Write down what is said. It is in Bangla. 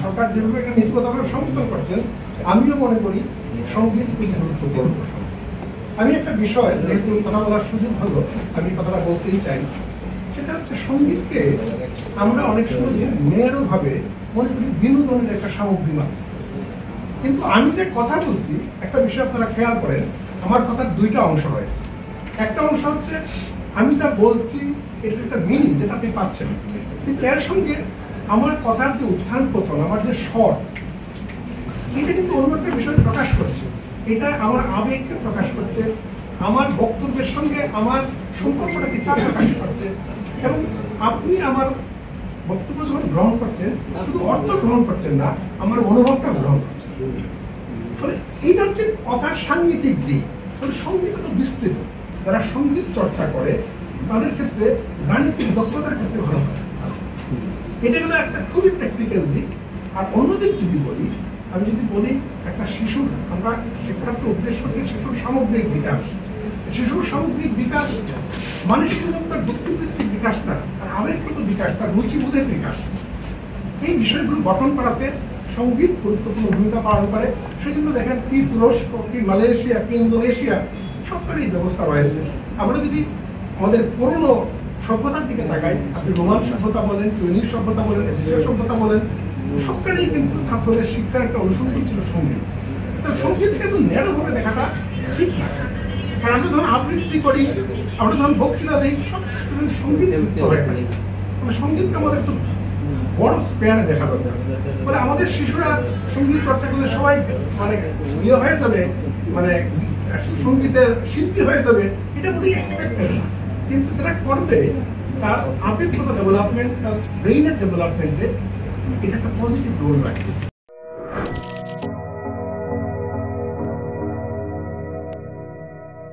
সরকার যেভাবে একটা নীতিগতভাবে সমর্থন করছেন, আমিও মনে করি সঙ্গীত খুবই গুরুত্বপূর্ণ। আমি একটা বিষয় যেহেতু কথা বলার সুযোগ হলো, আমি কথাটা বলতেই চাই। সেটা হচ্ছে সঙ্গীতকে আমরা অনেক সময় মেয়েরভাবে মনে করি বিনোদনের একটা সামগ্রী মাত্র। কিন্তু আমি যে কথা বলছি, একটা বিষয় আপনারা খেয়াল করেন, আমার কথার দুইটা অংশ রয়েছে। একটা অংশ হচ্ছে আমি যা বলছি এটার একটা মিনিং যেটা আপনি পাচ্ছেন, কিন্তু এর সঙ্গে আমার কথার যে উত্থান পতন, আমার যে স্বর, এটা কিন্তু অন্য একটা বিষয় প্রকাশ করছে। এটা আমার আবেগকে প্রকাশ করছে, আমার বক্তব্যের সঙ্গে আমার সম্পর্কটাকে প্রকাশ করছে। এবং আপনি আমার বক্তব্য যখন গ্রহণ করছেন, শুধু অর্থ গ্রহণ করছেন না, আমার অনুভবটা গ্রহণ করছেন। ফলে এইটা হচ্ছে কথার সাংগীতিক দিক। তবে সঙ্গীত তো বিস্তৃত। যারা সঙ্গীত চর্চা করে তাদের ক্ষেত্রে গাণিতিক দক্ষতার ক্ষেত্রে ভালো হয়। এটা গেল একটা খুবই প্র্যাকটিক্যাল দিক। আর অন্য দিক যদি বলি, আমি যদি বলি একটা শিশুর, আমরা শিক্ষার তো উদ্দেশ্য কি শিশুর সামগ্রিক বিকাশ। শিশুর সামগ্রিক বিকাশ মানে শুধুমাত্র তার বুদ্ধিবৃত্তিক বিকাশ না, তার আবেগগত বিকাশ, তার রুচিবোধের বিকাশ। এই বিষয়গুলো গঠন করাতে সঙ্গীত গুরুত্বপূর্ণ ভূমিকা পালন করে। সেজন্য দেখেন কি তুরস্ক, কি মালয়েশিয়া, কি ইন্দোনেশিয়া, সবটারই এই ব্যবস্থা রয়েছে। আমরা যদি আমাদের পুরনো সভ্যতার দিকে তাকাই, আপনি রোমান সভ্যতা বলেন, চৈনিজ সভ্যতা বলেন, এশীয় সভ্যতা বলেন, সবটারই কিন্তু ছাত্রদের শিক্ষার একটা অনুসন্ধান ছিল সঙ্গীত। সঙ্গীতকে কিন্তু ন্যারোভাবে দেখাটা ঠিক না। কারণ আমরা যখন আবৃত্তি করি, আমরা যখন বক্তৃতা দিই, সব সঙ্গীত যুক্ত হয়ে থাকে। সঙ্গীতকে আমাদের একটু বড় স্পেয়ারে দেখা দরকার। মানে আমাদের শিশুরা সঙ্গীত চর্চা করলে সবাই মানে ইয়ে হয়ে যাবে, মানে সঙ্গীতের শিল্পী হয়ে যাবে, এটা মোটেই এক্সপেক্টেড না। কিন্তু যারা করবে তার আবেগগত ডেভেলপমেন্ট, তার ব্রেইনের ডেভেলপমেন্টে এটা একটা পজিটিভ রোল রাখে।